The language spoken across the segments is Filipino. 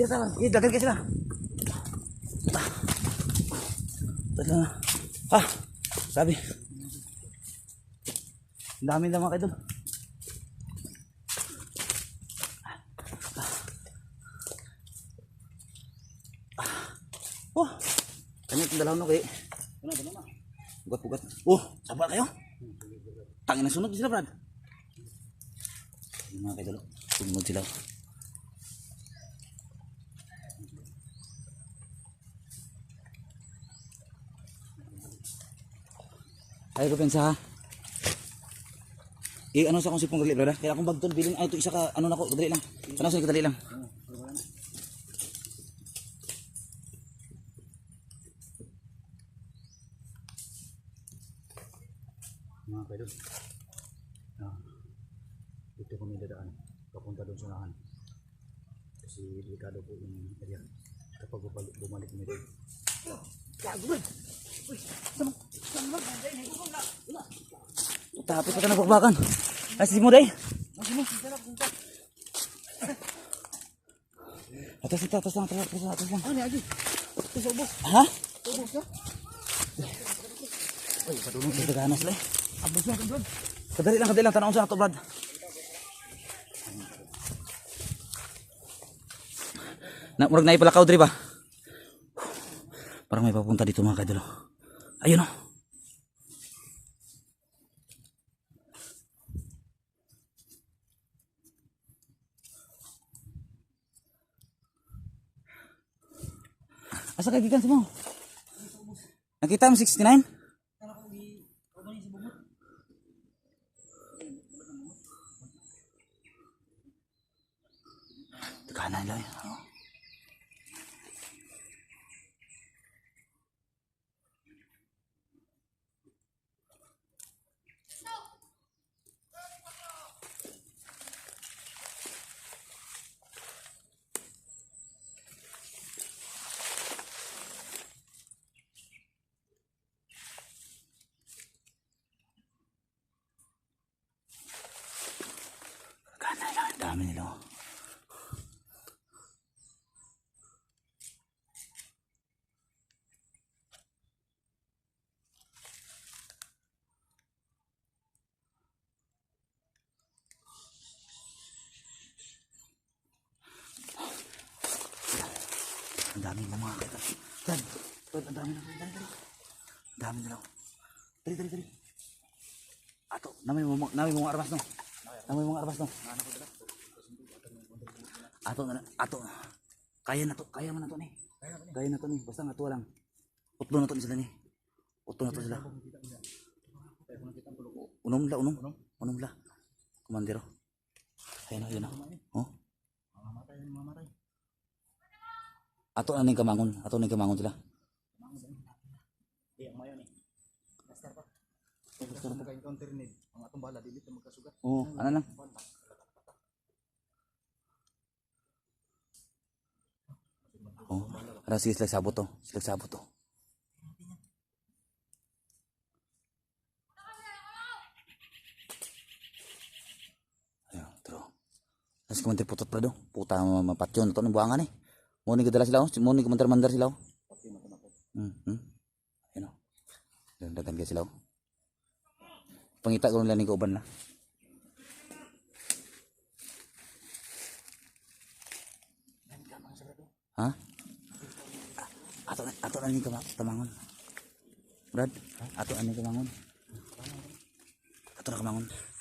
Dagan kayo sila. Sabi. Ang dami lang mga idol. Oh, kanya itong dalawang kay. Bugat-bugat. Oh, sabar kayo. Tangin na sunod sila, Brad. Yung mga idol, sunod sila. Ay ko pensa ha. Ano sa kong sipong kadali, brada? Kaya akong bagton bilin ay ito isa ka ano nako, kadali lang. Sana sa kadali lang. Mga kaidol. Dito kami dadaan papunta doon sa unahan. Kasi delikado po yung area kapag bumalik kami doon. Tapos pa na bakbakan. Ay si mo day. Atas lang. Ano lagi? Ubos. Ha? Ubos ka? Ay, padulong sa ganas lay. Abos na kan, Brad. Kadali lang tanong sa ato, Brad. Na murag na ipalakaw diri ba? Parang may papunta dito mga kaidol. Ayun oh. Asa ka gikan mo? Nakita mo 69? Tekanan lang. Oh. Dami nila. Ang dami ng mga kita. Dan, ang dami ng kita. Ang dami nila. Dali. Ato, nami mga armas no. Ato. Kaya na to ni. Basta nga to lang. Utlo na to sila ni. Unom la. Komandero. Ayun na. Oh. Mamatay. Ato na ning kamangon sila. Di ang mayon ni. Master pa. Master pa encounter ni ang atong bala dili ta magkasugat. Oo, ano lang. Oh, ara sila sabot to. Ayo, tro. Nas kumantir putot pa do. Puta mapatyon to ng buangan eh. Mo ni gadala sila, mo ni mandar sila. Ayun. Dagan ka sila. Pangita ko nila ni kauban na. Ha? Ato na ni kamangon. Brad, ato na kamangon.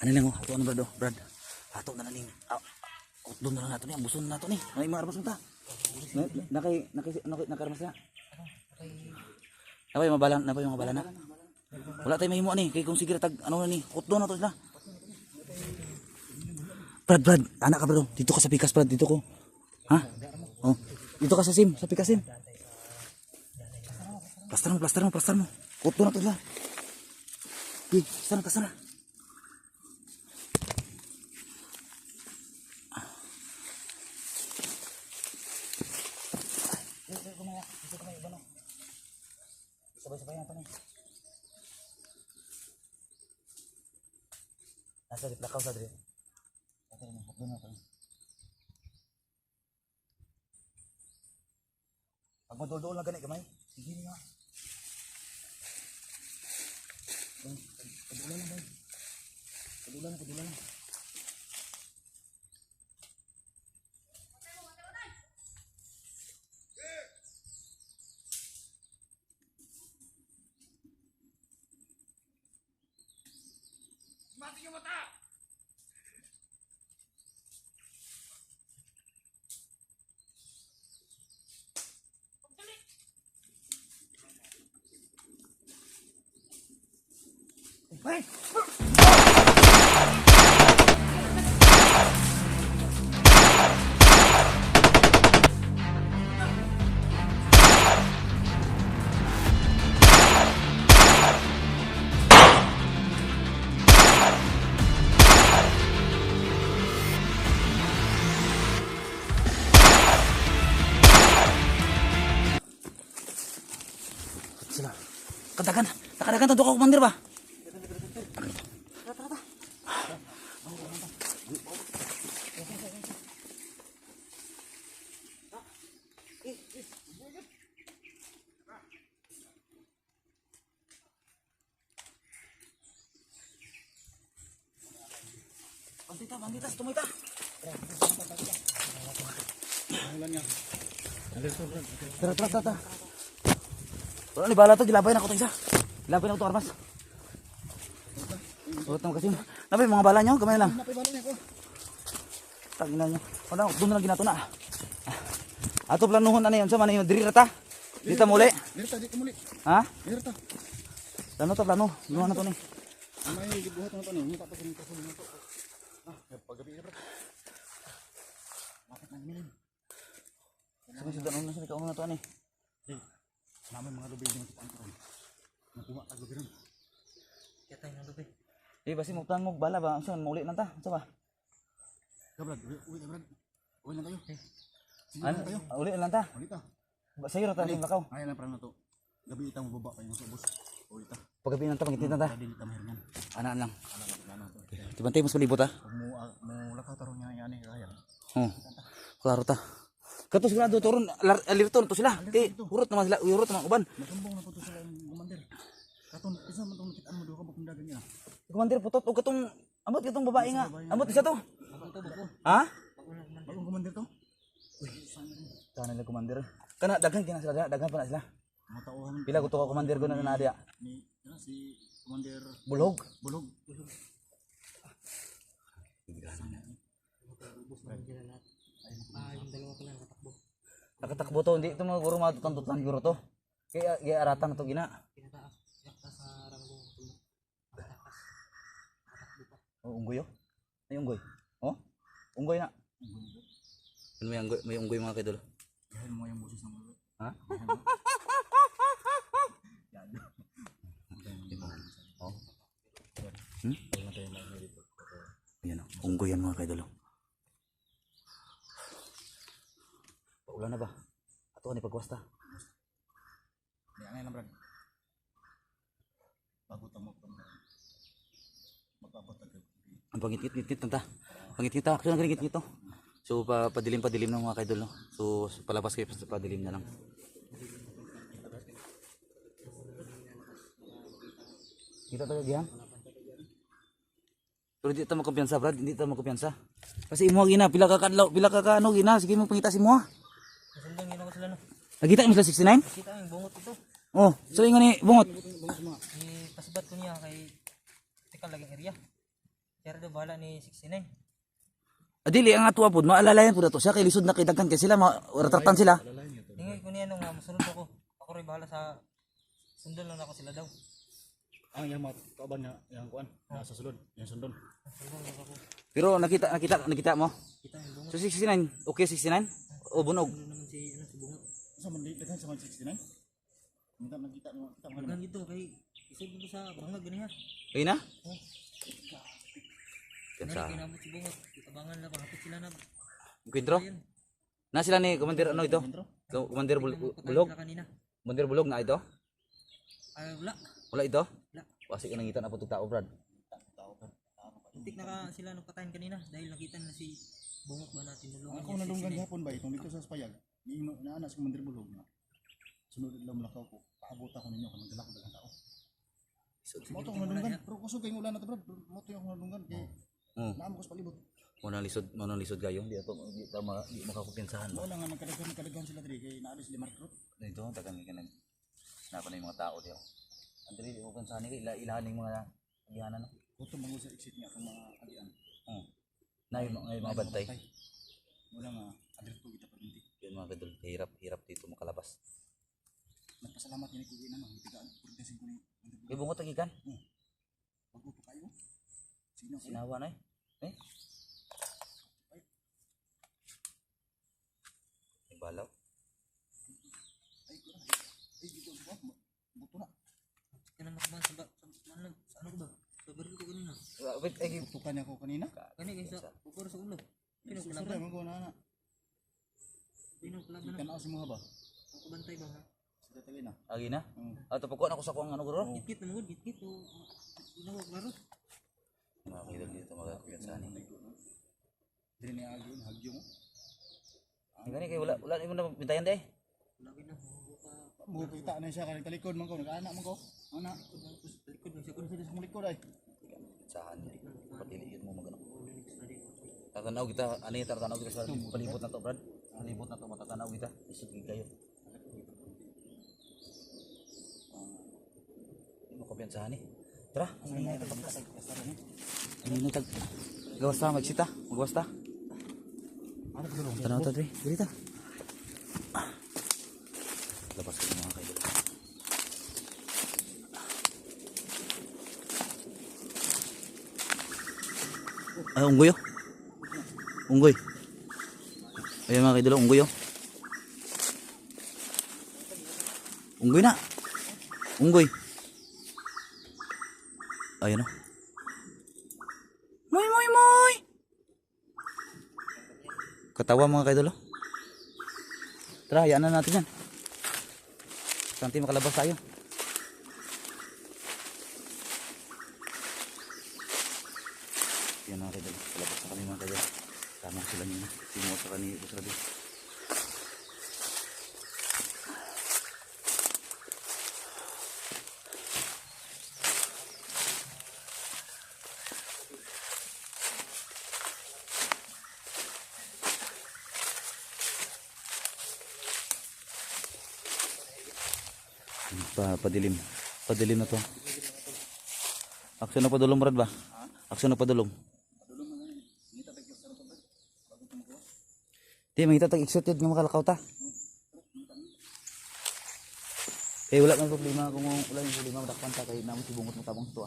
Ano lang oh, ato na Brad. Ato na ning utlo na lang nato ni, ambuson nato ni. May mga arbas ta. Nakarmas na. Napay mga bala na. Wala tayo mahimo ni, kay kung sige tag ano na ni, utlo na to sila. Brad, anak ka bro, dito ka sa pikas Brad, dito ko. Ha? Oh, dito ka sa pikas sim. Plaster mo. Utlo na to sila. Sana. Sabay natin eh. Nasa di plakaw sa diri. Ito na, hapon na to. madol-dol na gani gamay. Sige nga. Padulan lang, boy. Padulan lang. Hey! Sila. Kadagan to ka komandir ba? Banditas, tumita. Tara. Wala ni bala to, dilabay na ko to isa. Dilabay na ko to armas. Suot na kasi. Napay mga bala nyo, gamay lang. Napay bala niya ko. Tangina nyo. Wala, doon na lang ginato na. Ato planuhon na yun. So, man yung diri rata. Dita muli. Dito muli. Ha? Dito. Plano to, plano. Inuha na to ni. May gibuhat na to ni. Tapos yung kaso na to. Paggabi na bro. Bakit na nilin? Sabi sa doon na sa ikaw na to ani. Naman mga lubi yung kita ang karon. Nakuha tag lubi ron. Kaya tayo ng lubi. Basi mo plan mo bala ba? Saan mauli nanta? Sa ba? Brad, uwi na Brad. Uwi lang kayo. Ano? Uli lang ta. Uwi ta. Ba sayo ra ta ning lakaw. Ay lang para na to. Gabi itang baba pa yung sa bus. Uwi ta. Paggabi nanta pangitin nanta. Dili ta mahiringan. Ana lang. Ana to. Tibantay mo sa palibot ha. Mo lakaw taron niya ani kaya. Oh. Klaro ta. Kato sigurado turon alirto to sila. Ti urot naman sila, urot naman uban. Natumbong na po to sila yung komander. Katon isa man tong nakitaan mo do ka bakong dagan niya. Komandir putot og katong amot katong babae nga. Amot isa to. Ha? Bagong komander to. Kana nila komandir. Kana daghan kina sila, daghan pa na sila. Matauhan Pila ko to ka komandir ko na dia. ni si komander Bulhog. Bulog. Yung dalawa ko lang katakbo. Nakatakbo to, hindi ito mga guro matutan guro to. Kaya aratan na to gina. Pinataas. Yakta sa ranggong tulog. Nakatakas. Nakatakbo pa. Oh, unggoy oh. May unggoy. Oh? Unggoy na. Ano may unggoy mga kaidol. Yahin mo yung busis ng ulo. Ha? Oh. Yan oh. Unggoy yan mga kaidol. Paulan na ba? Ato ni pagwasta. Di anay lang Brad. Bago ta mo magpapot agad. Ang pangit-ngit tanta. Pangit-ngit ta, action ang ngit-ngit to. So padilim ng mga kaidol no. So palabas kayo sa padilim na lang. Kita tayo diyan. Pero di ta makumpiyansa Brad, hindi ta makumpiyansa. Kasi imo gina pila ka kadlaw, pila ka ano gina, sige mo pangita si mo. Nasundang ginawa ko sila no. Nagita mo sila 69? Kita yung bungot ito. Oh, so ingon ni bungot. Pasbat ko niya kay tikal laging area. Kaya daw bala ni 69. Adili ang ato apod maalalayan pud ato siya kay lisod na kay daghan kay sila retratan sila. Tingay ko niya nung masunod ako. Ako rin bala sa sundol lang ako sila daw. Ang yang kauban na yang kuan nasa sulod, yang sundon. Sundol lang ako. Pero nakita mo. Kita yung bungot. So 69, okay 69? O bunog. Ano naman si bungot. Sa man dito sa 69. Minta nakita mo kita mo. Hanggang dito kay isod dito sa bangag ganiya. Okay na? Oh. Yan Nari sa kinamot si bungot. Itabangan lang hapit sila na. Kwentro. Na sila ni Commander ano ito? Commander Bulog. Kanina. Commander Bulog na ito? Ay wala. Wala ito? Wala. Wasi ka nangitan apo tao Brad. Muntik na ka sila nung patayin kanina dahil nakita na si bungot ba natin nulungan Ako nalunggan gihapon ba itong dito sa Spayag. Ino na anak sa komander Bulog na. Sunod lang lakaw ko. Paabot ako ninyo kanang dala ko daghang tao. Isod. Mo to akong nadunggan. Pero kusog kay ulan na to brad. Mo to akong nadunggan kay naamo ko sa palibot. Manang lisod kayo, di makakumpiyansahan Mo ba? lang nga nagkadaghan sila diri kay naalis 5 recruit. Dito, tagang ka nag nako na yung mga tao diyo. Andali di ko kansahan ni ilahan ng mga agihanan no. Kuto mangu sa exit niya kung mga agian. Na yung mga bantay. Mo lang nga alerto kita pagindi. Yun mga kadol, hirap dito makalabas. Nagpasalamat ni ko gina nang tigaan purtesin ko ni. May bungot ang ikan. Pag upo kayo. Sino Sinawa na eh. May balaw. ay ko na. Ay dito ba? Buto na. Yan ang makabang sa ano ko ba? Sa baril ko kanina. Wait, Tutukan niya ako kanina. Kani kaysa bukor sa ulo. Sino Susura kalaban? mo ko na. Sino kalaban Ikan na? ako si mga ba? Ako bantay ba ha? Sila tali na. agi na. Ato pagkuhan ako sa kuang ano guro. Git-git na mo, git-git o inawag laro. Mga kadol dito magakumpiyansahan ni. Diri ni agyon hagyo mo. Gani kay wala mo na bintayan dai. Lagi na mo ka. Mo kita na siya kanang talikod man ko nag-anak man ko. Ana. Likod mo siya Kun sa mong likod ay. Sahan patili yun mo magano. Tatanaw kita ani tatanaw kita sa palibot na to brad. Palibot na to matatanaw kita. Isip kayo. Hindi mo kumpiyansahan ni. Tara, ano na ito? Ano na tag? Gawas ta, magsita. Magawas ta. Ano ko dulong? Tanaw ta, Dre. Dili ta. Labas ko mga kaidol. Ay, unggoy oh. Unggoy. Ayun mga kaidol, unggoy oh. Unggoy na. Unggoy. Ayun oh. Moy, moy, moy. Katawa mga kaidol oh. Tara, hayaan na natin yan. Santi makalabas tayo. Yan mga kaidol. Kalabas na kami mga kaidol. Tama sila nyo. Sinuot sa kani. Busrabi. Padilim na to. Aksyon na padulong brad ba? Aksyon na padulong. Di mangita tag excited nga makalakaw ta. Wala man problema kung wala yung problema madakpan ta kay namo si bungot mo tabang to.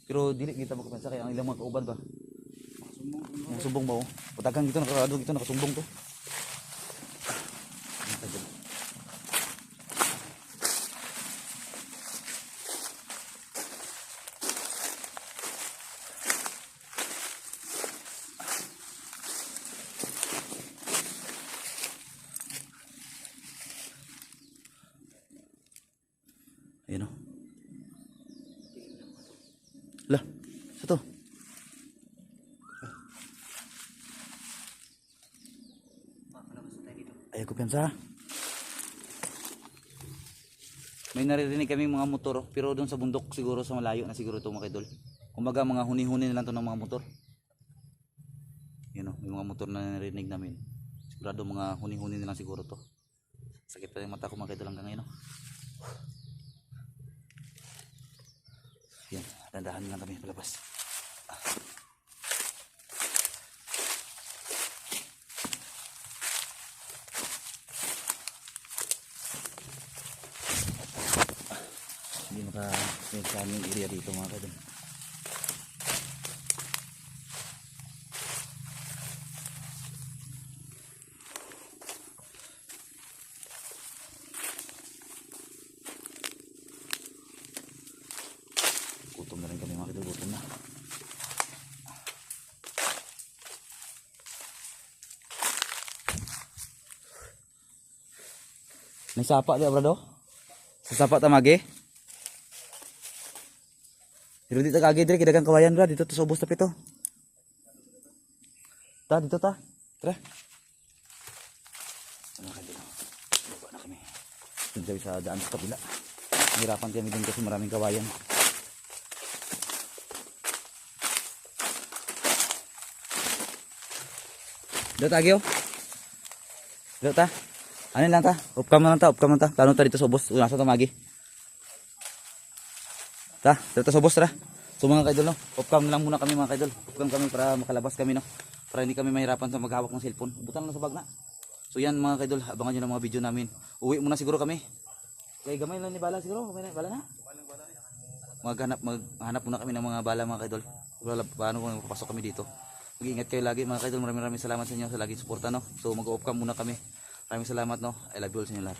Pero dili kita makapensa kay ang ilang mga kauban ba. Ang sumbong ba oh. Patagang gito nakarado gito nakasumbong to. Ayun o. Lah, satu. Ayaw ko piyansa. May naririnig kaming mga motor, pero doon sa bundok siguro, sa malayo na siguro ito mga idol. Kumbaga mga huni-huni na lang ito ng mga motor. Yun o, may mga motor na naririnig namin. Sigurado mga huni-huni na lang siguro to. Sakit pa yung mata ko mga idol hanggang ngayon o. Yan, dandahan lang kami palabas. Hindi may kaming area dito mga kadol. Gutom na rin kami mga kadol, gutom na. May sapa di brado? Sa sapa tamagi? Pero dito kagi dire kidagang kawayan bra dito to sa ubos tapi to. Ta dito ta. Tara. Mga kadol. Baba na kami. Doon kami sa daan sa kabila. Hirapan kami din kasi maraming kawayan. Dito tagyo. Dito ta. Ano lang ta? Off cam lang ta. Plano ta dito sa ubos. Nasa tamagi. Ta, dito sa ubos ra. So mga kaidol no, off cam lang muna kami mga kaidol. Off cam kami para makalabas kami no. Para hindi kami mahirapan sa maghawak ng cellphone. Butang lang sa bag na. So yan mga kaidol, abangan nyo ng mga video namin. Uwi muna siguro kami. Kaya gamay lang ni bala siguro, gamay na bala na. Maghanap muna kami ng mga bala mga kaidol. Paano kung papasok kami dito. Mag-iingat kayo lagi mga kaidol. Maraming salamat sa inyo sa laging suporta no. So mag-off cam muna kami. Maraming salamat no. I love you all sa inyo lahat.